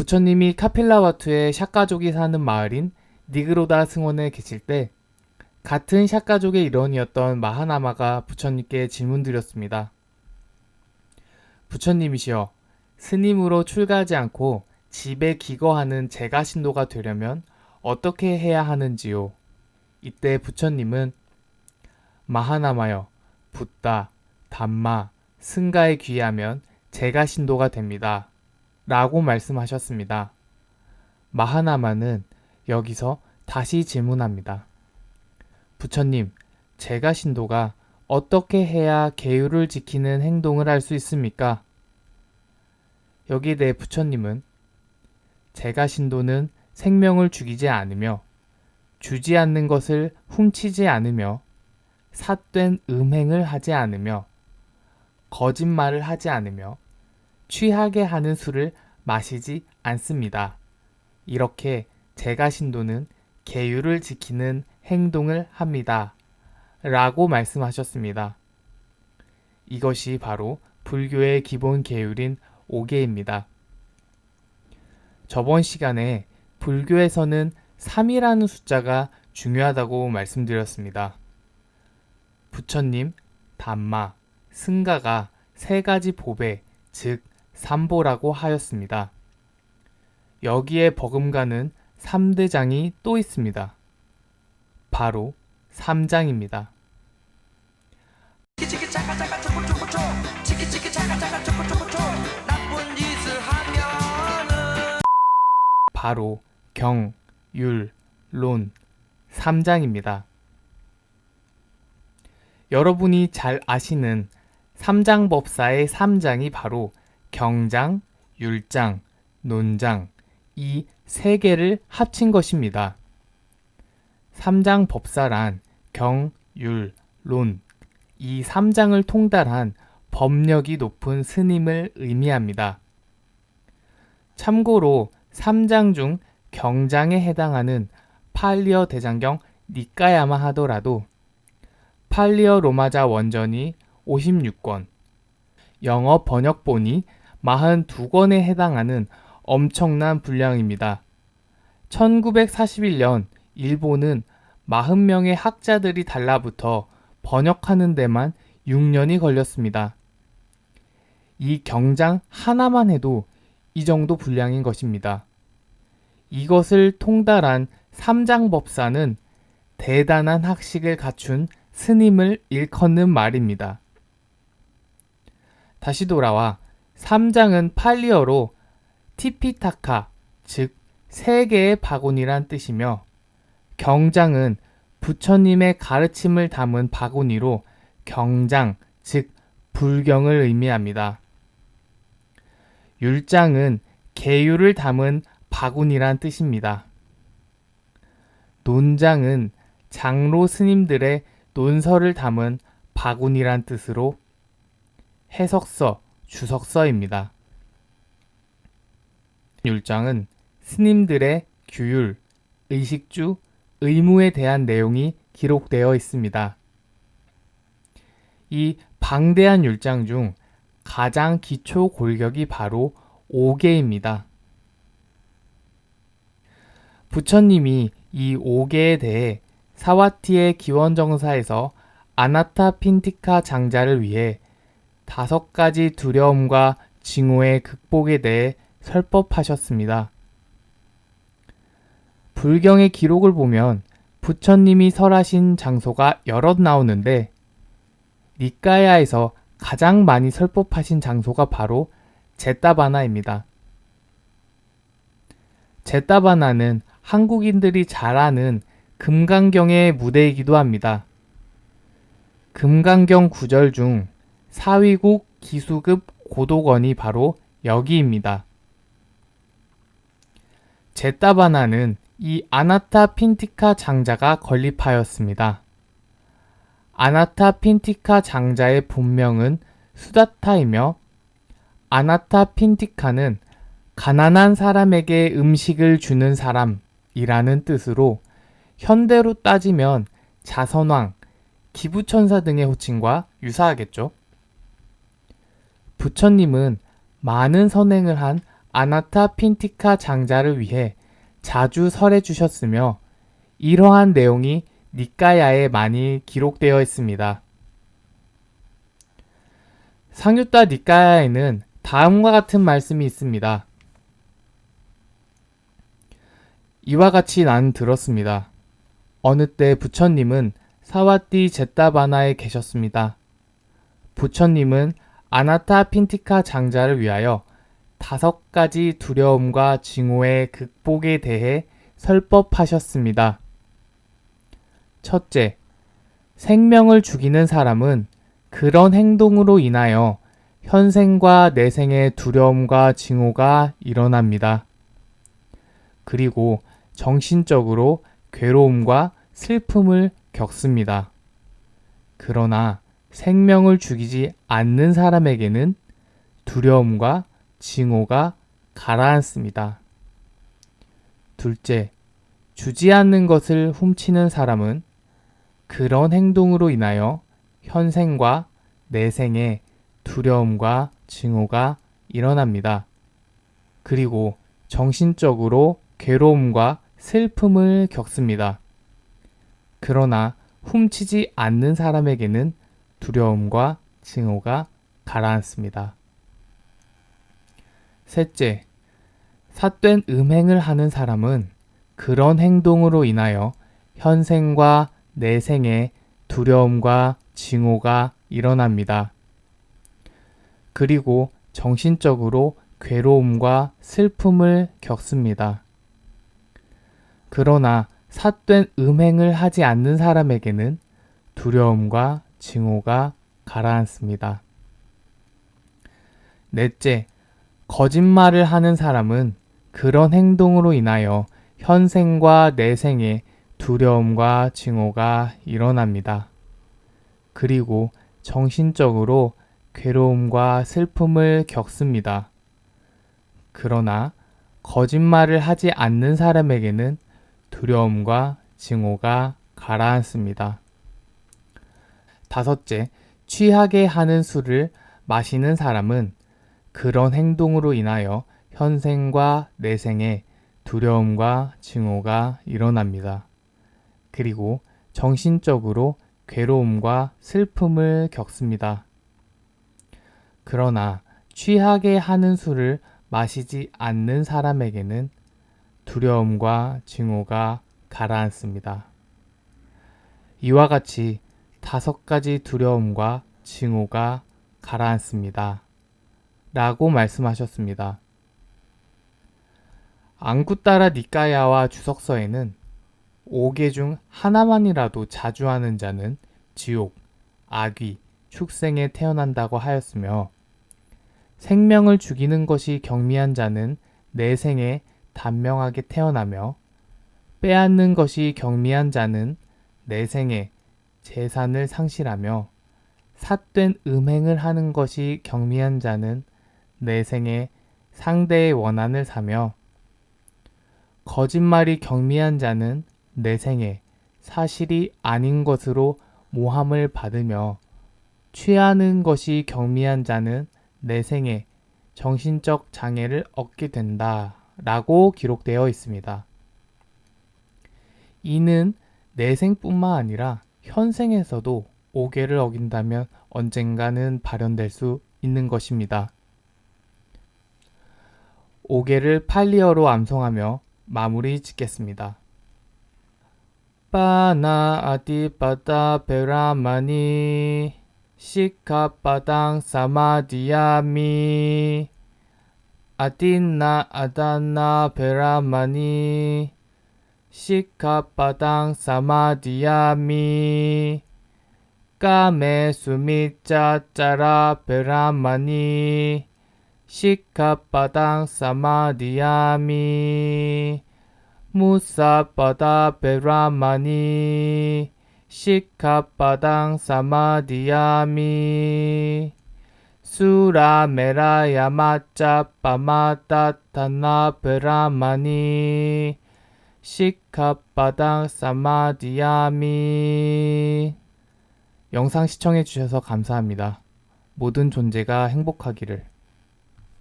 부처님이 카필라와투의 샤가족이 사는 마을인 니그로다 승원에 계실 때 같은 샤가족의 일원이었던 마하나마가 부처님께 질문드렸습니다. 부처님이시여, 스님으로 출가하지 않고 집에 기거하는 제가신도가 되려면 어떻게 해야 하는지요? 이때 부처님은 마하나마여, 붓다, 담마, 승가에 귀하면 제가신도가 됩니다. 라고 말씀하셨습니다. 마하나마는 여기서 다시 질문합니다. 부처님, 제가신도가 어떻게 해야 계율을 지키는 행동을 할 수 있습니까? 여기에 대해 부처님은 제가신도는 생명을 죽이지 않으며 주지 않는 것을 훔치지 않으며 삿된 음행을 하지 않으며 거짓말을 하지 않으며 취하게 하는 술을 마시지 않습니다. 이렇게 제가신도는 계율을 지키는 행동을 합니다. 라고 말씀하셨습니다. 이것이 바로 불교의 기본 계율인 5계입니다. 저번 시간에 불교에서는 3이라는 숫자가 중요하다고 말씀드렸습니다. 부처님, 담마, 승가가 3가지 보배, 즉 삼보라고 하였습니다. 여기에 버금가는 3대장이 또 있습니다. 바로 3장입니다. 바로 경, 율, 론 3장입니다. 여러분이 잘 아시는 삼장법사의 3장이 바로 경장, 율장, 논장 이 3개를 합친 것입니다. 삼장법사란 경, 율, 론 이 3장을 통달한 법력이 높은 스님을 의미합니다. 참고로 3장 중 경장에 해당하는 팔리어 대장경 니까야마 하더라도 팔리어 로마자 원전이 56권, 영어 번역본이 42권에 해당하는 엄청난 분량입니다. 1941년 일본은 40명의 학자들이 달라붙어 번역하는 데만 6년이 걸렸습니다. 이 경장 하나만 해도 이 정도 분량인 것입니다. 이것을 통달한 삼장법사는 대단한 학식을 갖춘 스님을 일컫는 말입니다. 다시 돌아와 3장은 팔리어로 티피타카, 즉 3개의 바구니란 뜻이며 경장은 부처님의 가르침을 담은 바구니로 경장, 즉 불경을 의미합니다. 율장은 계율을 담은 바구니란 뜻입니다. 논장은 장로 스님들의 논설을 담은 바구니란 뜻으로 해석서, 주석서입니다. 율장은 스님들의 규율, 의식주, 의무에 대한 내용이 기록되어 있습니다. 이 방대한 율장 중 가장 기초 골격이 바로 5계입니다. 부처님이 이 5계에 대해 사와티의 기원정사에서 아나타핀티카 장자를 위해 5가지 두려움과 징후의 극복에 대해 설법하셨습니다. 불경의 기록을 보면 부처님이 설하신 장소가 여럿 나오는데 니까야에서 가장 많이 설법하신 장소가 바로 제따바나입니다. 제따바나는 한국인들이 잘 아는 금강경의 무대이기도 합니다. 금강경 구절 중 사위국 기수급 고도건이 바로 여기입니다. 제따바나는 이 아나타핀티카 장자가 건립하였습니다. 아나타핀티카 장자의 본명은 수다타이며 아나타핀티카는 가난한 사람에게 음식을 주는 사람이라는 뜻으로 현대로 따지면 자선왕, 기부천사 등의 호칭과 유사하겠죠. 부처님은 많은 선행을 한 아나타핀티카 장자를 위해 자주 설해 주셨으며 이러한 내용이 니까야에 많이 기록되어 있습니다. 상유타 니까야에는 다음과 같은 말씀이 있습니다. 이와 같이 나는 들었습니다. 어느 때 부처님은 사와띠 제타바나에 계셨습니다. 부처님은 아나타핀티카 장자를 위하여 5가지 두려움과 징후의 극복에 대해 설법하셨습니다. 첫째, 생명을 죽이는 사람은 그런 행동으로 인하여 현생과 내생의 두려움과 징후가 일어납니다. 그리고 정신적으로 괴로움과 슬픔을 겪습니다. 그러나 생명을 죽이지 않는 사람에게는 두려움과 징후가 가라앉습니다. 둘째, 주지 않는 것을 훔치는 사람은 그런 행동으로 인하여 현생과 내생의 두려움과 징후가 일어납니다. 그리고 정신적으로 괴로움과 슬픔을 겪습니다. 그러나 훔치지 않는 사람에게는 두려움과 징후가 가라앉습니다. 셋째, 삿된 음행을 하는 사람은 그런 행동으로 인하여 현생과 내생의 두려움과 징후가 일어납니다. 그리고 정신적으로 괴로움과 슬픔을 겪습니다. 그러나 삿된 음행을 하지 않는 사람에게는 두려움과 징후가 가라앉습니다. 넷째, 거짓말을 하는 사람은 그런 행동으로 인하여 현생과 내생의 두려움과 징후가 일어납니다. 그리고 정신적으로 괴로움과 슬픔을 겪습니다. 그러나 거짓말을 하지 않는 사람에게는 두려움과 징후가 가라앉습니다. 다섯째, 취하게 하는 술을 마시는 사람은 그런 행동으로 인하여 현생과 내생의 두려움과 징후가 일어납니다. 그리고 정신적으로 괴로움과 슬픔을 겪습니다. 그러나 취하게 하는 술을 마시지 않는 사람에게는 두려움과 징후가 가라앉습니다. 이와 같이 5가지 두려움과 징후가 가라앉습니다. 라고 말씀하셨습니다. 앙구따라 니까야와 주석서에는 5개 중 하나만이라도 자주 하는 자는 지옥, 악귀, 축생에 태어난다고 하였으며 생명을 죽이는 것이 경미한 자는 내생에 단명하게 태어나며 빼앗는 것이 경미한 자는 내생에 재산을 상실하며 삿된 음행을 하는 것이 경미한 자는 내생에 상대의 원한을 사며 거짓말이 경미한 자는 내생에 사실이 아닌 것으로 모함을 받으며 취하는 것이 경미한 자는 내생에 정신적 장애를 얻게 된다 라고 기록되어 있습니다. 이는 내생뿐만 아니라 현생에서도 5개를 어긴다면 언젠가는 발현될 수 있는 것입니다. 5개를 팔리어로 암송하며 마무리 짓겠습니다. 빠나 아디빠다 베라마니 시카빠당 사마디야미 아딘나 아단나 베라마니 시카빠당 사마디야미 까메 수미짜짜라 베라마니 시카빠당 사마디야미 무사빠다 베라마니 시카빠당 사마디야미 수라메라야마짜 빠마따타나 베라마니 시카빠당 사마디야미. 영상 시청해 주셔서 감사합니다. 모든 존재가 행복하기를.